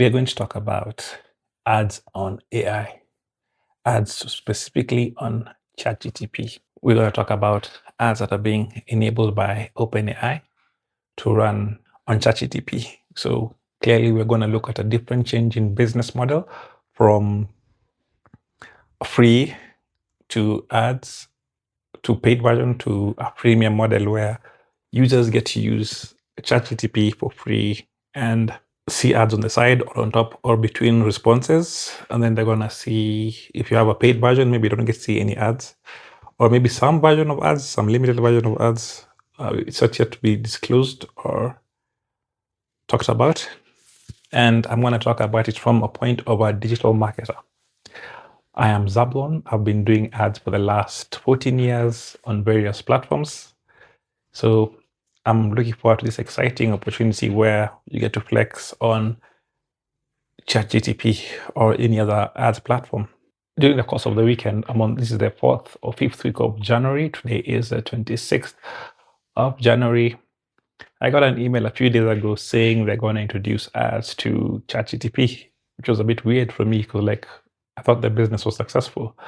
We are going to talk about ads on AI, ads specifically on ChatGPT. We're going to talk about ads that are being enabled by OpenAI to run on ChatGPT. So clearly, we're going to look at a different change in business model from free to ads to paid version to a premium model where users get to use ChatGPT for free and see ads on the side or on top or between responses. And then they're going to see if you have a paid version, maybe you don't get to see any ads, or maybe some version of ads, some limited version of ads. It's not yet to be disclosed or talked about. And I'm going to talk about it from a point of a digital marketer. I am Zablon. I've been doing ads for the last 14 years on various platforms. So I'm looking forward to this exciting opportunity where you get to flex on ChatGPT or any other ads platform. During the course of the weekend, this is the 4th or 5th week of January. Today is the 26th of January. I got an email a few days ago saying they're going to introduce ads to ChatGPT, which was a bit weird for me because I thought the business was successful.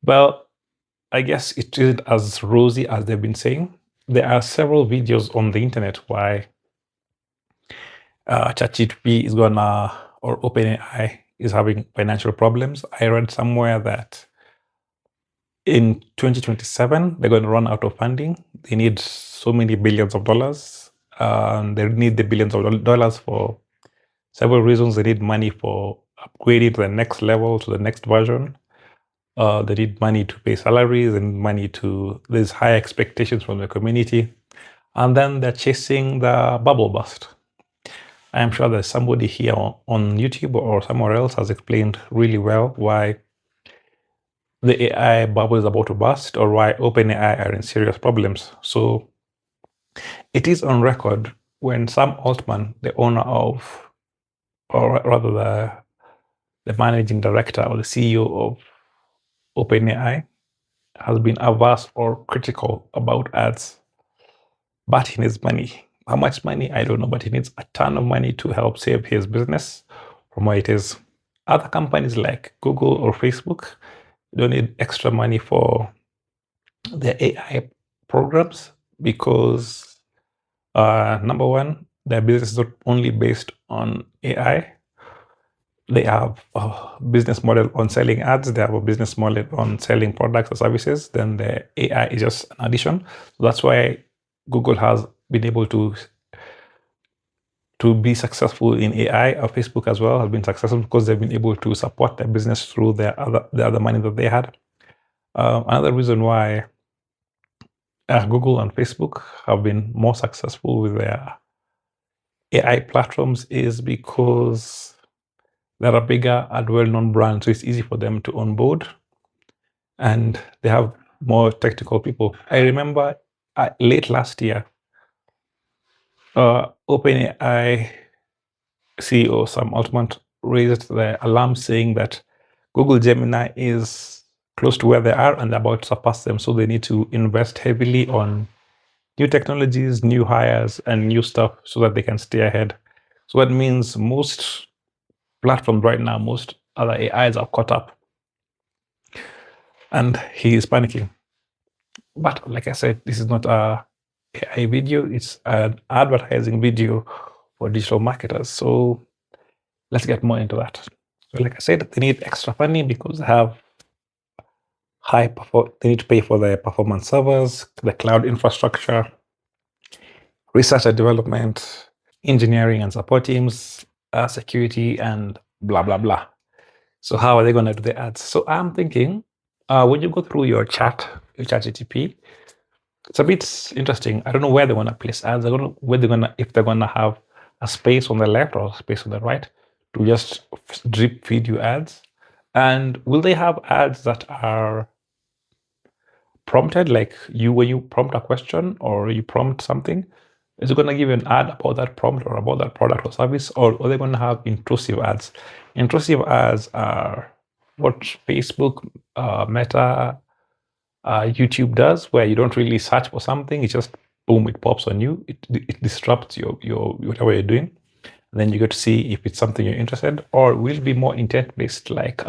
Well, I guess it isn't as rosy as they've been saying. There are several videos on the internet why ChatGPT is or OpenAI is having financial problems. I read somewhere that in 2027, they're going to run out of funding. They need so many billions of dollars. They need the billions of dollars for several reasons. They need money for upgrading to the next level, to the next version. They need money to pay salaries and there's high expectations from the community. And then they're chasing the bubble bust. I am sure there's somebody here on YouTube or somewhere else has explained really well why the AI bubble is about to burst or why OpenAI are in serious problems. So it is on record when Sam Altman, the owner of, or rather the managing director or the CEO of OpenAI, has been averse or critical about ads. But he needs money. How much money? I don't know, but he needs a ton of money to help save his business from where it is. Other companies like Google or Facebook don't need extra money for their AI programs because, number one, their business is not only based on AI. They have a business model on selling ads. They have a business model on selling products or services. Then the AI is just an addition. So that's why Google has been able to be successful in AI, or Facebook as well has been successful because they've been able to support their business through the other money that they had. Another reason why Google and Facebook have been more successful with their AI platforms is because they're a bigger and well-known brand, so it's easy for them to onboard, and they have more technical people. I remember late last year, OpenAI CEO Sam Altman raised the alarm saying that Google Gemini is close to where they are and about to surpass them. So they need to invest heavily on new technologies, new hires, and new stuff so that they can stay ahead. So that means most platforms right now, most other AIs are caught up. And he is panicking. But like I said, this is not a AI video, it's an advertising video for digital marketers. So let's get more into that. So like I said, they need extra funding because they have they need to pay for the performance servers, the cloud infrastructure, research and development, engineering and support teams, security, and blah, blah, blah. So how are they going to do the ads? So I'm thinking, when you go through your ChatGPT, it's a bit interesting. I don't know where they want to place ads. I don't know where if they're going to have a space on the left or a space on the right to just drip feed you ads. And will they have ads that are prompted, like when you prompt a question or you prompt something, is it going to give you an ad about that prompt or about that product or service, or are they going to have intrusive ads? Intrusive ads are what Facebook, Meta, YouTube does, where you don't really search for something; it just boom, it pops on you. It disrupts your whatever you're doing. Then you get to see if it's something you're interested, or will be more intent-based, like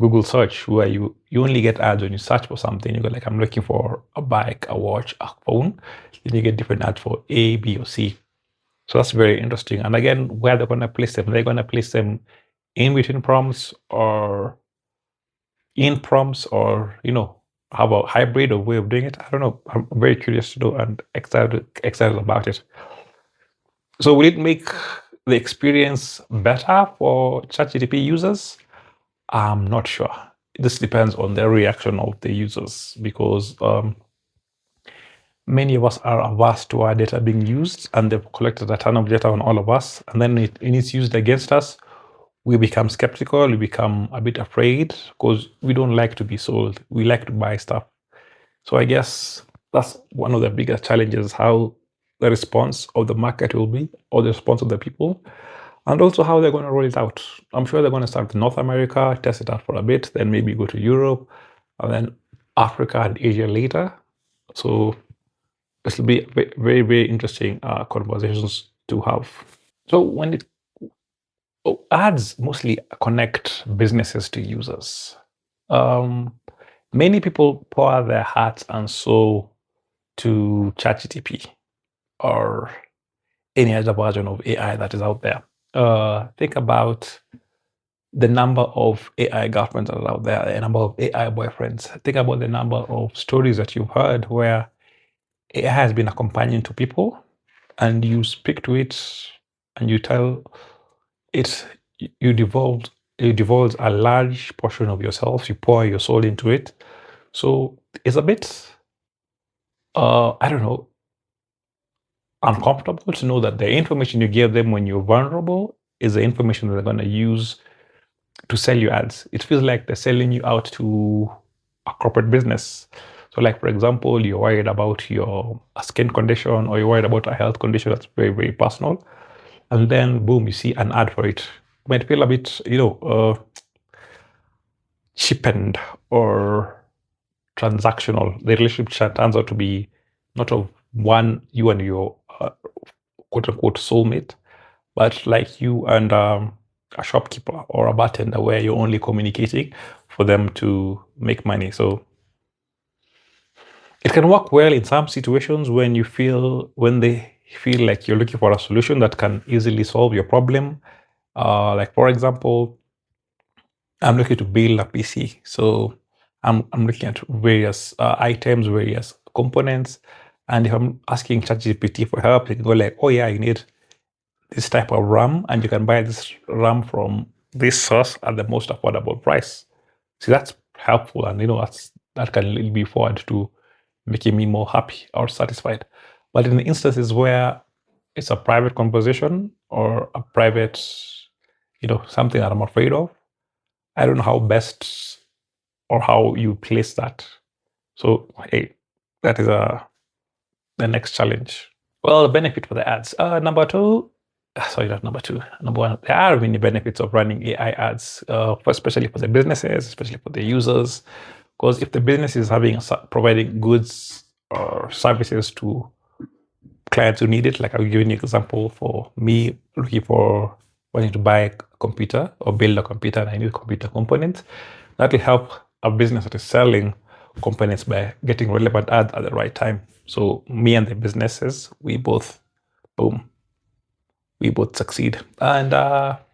Google search, where you only get ads when you search for something. You go like, I'm looking for a bike, a watch, a phone. Then you get different ads for A, B, or C. So that's very interesting. And again, where they're going to place them, they're going to place them in between prompts or in prompts, or how about hybrid or way of doing it? I don't know. I'm very curious to know and excited about it. So will it make the experience better for ChatGPT users? I'm not sure. This depends on the reaction of the users, because many of us are averse to our data being used, and they've collected a ton of data on all of us, and then when it's used against us, we become skeptical, we become a bit afraid, because we don't like to be sold. We like to buy stuff. So I guess that's one of the biggest challenges, how the response of the market will be, or the response of the people, and also how they're going to roll it out. I'm sure they're going to start in North America, test it out for a bit, then maybe go to Europe, and then Africa and Asia later. So this will be very, very interesting conversations to have. So when ads mostly connect businesses to users. Many people pour their hearts and soul to ChatGPT or any other version of AI that is out there. Think about the number of AI girlfriends that are out there, the number of AI boyfriends. Think about the number of stories that you've heard where AI has been a companion to people, and you speak to it and you tell it, you divulge a large portion of yourself, you pour your soul into it. So it's a bit, I don't know, uncomfortable to know that the information you give them when you're vulnerable is the information that they're going to use to sell you ads. It feels like they're selling you out to a corporate business. So like, for example, you're worried about your skin condition, or you're worried about a health condition that's very, very personal. And then boom, you see an ad for it. It might feel a bit, cheapened or transactional. The relationship turns out to be not of one, you and your quote unquote soulmate, but like you and a shopkeeper or a bartender, where you're only communicating for them to make money. So it can work well in some situations when they feel like you're looking for a solution that can easily solve your problem. Like, for example, I'm looking to build a PC. So I'm looking at various items, various components. And if I'm asking ChatGPT for help, they can go like, oh yeah, you need this type of RAM, and you can buy this RAM from this source at the most affordable price. See, that's helpful, and that can lead me forward to making me more happy or satisfied. But in the instances where it's a private conversation or a private, something that I'm afraid of, I don't know how best or how you place that. So hey, that is the next challenge. Well, the benefit for the ads. Number two, sorry, not number two. Number one, there are many benefits of running AI ads, especially for the businesses, especially for the users. Because if the business is providing goods or services to clients who need it, like I'll give you an example for me looking for wanting to buy a computer or build a computer, and I need computer components, that will help a business that is selling components by getting relevant ads at the right time. So me and the businesses, we both succeed. And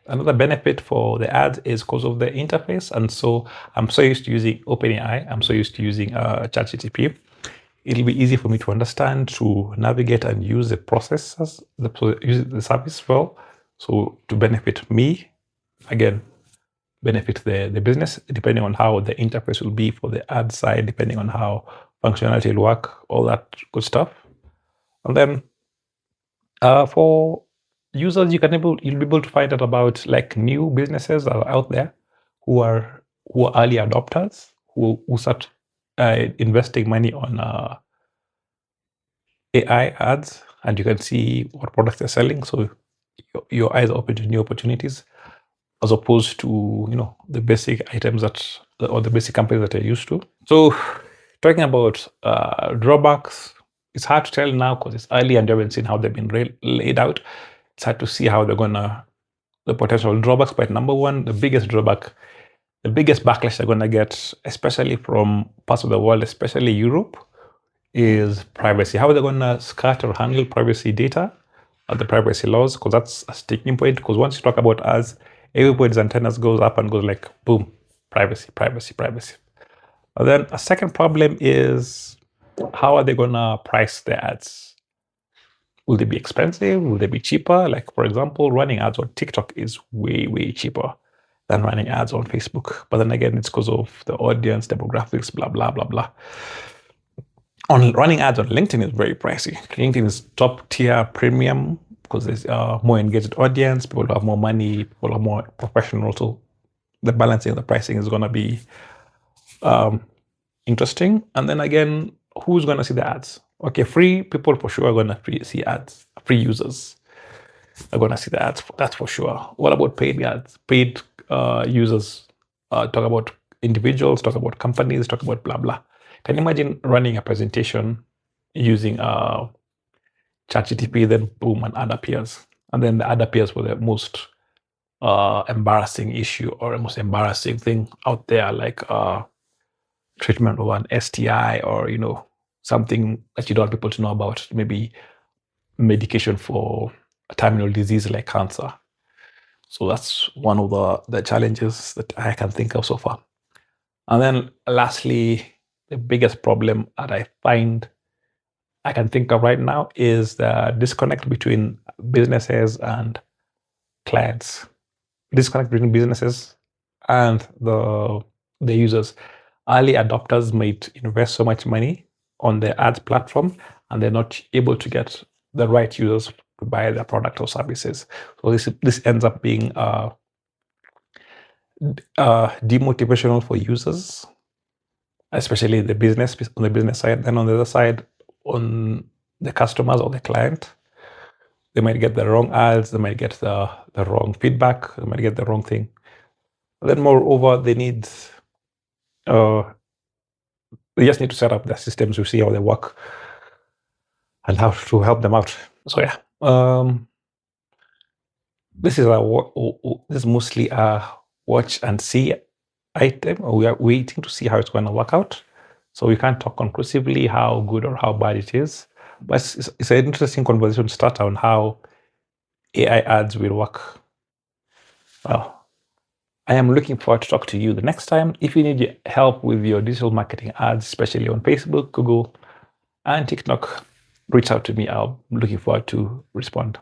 another benefit for the ads is because of the interface. And so I'm so used to using OpenAI, I'm so used to using ChatGPT. It'll be easy for me to understand, to navigate and use the processes, use the service well. So to benefit me, again, benefit the business, depending on how the interface will be for the ad side, depending on how functionality will work, all that good stuff. And then for users, you'll be able to find out about like new businesses that are out there who are early adopters, who start investing money on AI ads, and you can see what products they're selling. So your eyes are open to new opportunities, as opposed to the basic items or the basic companies that you're used to. So talking about drawbacks, it's hard to tell now because it's early and you haven't seen how they've been laid out. it's hard to see how they're gonna the potential drawbacks. But number one, the biggest drawback, the biggest backlash they're gonna get, especially from parts of the world, especially Europe, is privacy. How are they gonna scatter or handle privacy data, the privacy laws? Because that's a sticking point. Because once you talk about us, everybody's antennas goes up and goes like, boom, privacy, privacy, privacy. And then a second problem is how are they gonna price their ads? Will they be expensive? Will they be cheaper? Like, for example, running ads on TikTok is way, way cheaper than running ads on Facebook. But then again, it's because of the audience, demographics, blah, blah, blah, blah. On running ads on LinkedIn is very pricey. LinkedIn is top tier premium because there's more engaged audience, people who have more money, people who are more professional. So the balancing of the pricing is going to be interesting. And then again, who's going to see the ads? Okay, free people for sure are going to see ads. Free users are going to see the ads. That's for sure. What about paid ads? Paid users talk about individuals, talk about companies, talk about blah, blah. Can you imagine running a presentation using ChatGPT, then boom, an ad appears. And then the ad appears for the most embarrassing issue or the most embarrassing thing out there, like treatment of an STI or, something that you don't want people to know about, maybe medication for a terminal disease like cancer. So that's one of the challenges that I can think of so far. And then lastly, the biggest problem that I find I can think of right now is the disconnect between businesses and clients. Disconnect between businesses and the users. Early adopters might invest so much money on the ads platform and they're not able to get the right users to buy their product or services. So this ends up being demotivational for users, especially on the business side. Then on the other side, on the customers or the client, they might get the wrong ads, they might get the wrong feedback, they might get the wrong thing. Then moreover, they just need to set up the systems to see how they work and how to help them out. So yeah, this is mostly a watch and see item. We are waiting to see how it's going to work out. So we can't talk conclusively how good or how bad it is. But it's an interesting conversation to start on how AI ads will work. Well, I am looking forward to talk to you the next time. If you need help with your digital marketing ads, especially on Facebook, Google, and TikTok, reach out to me. I'm looking forward to respond.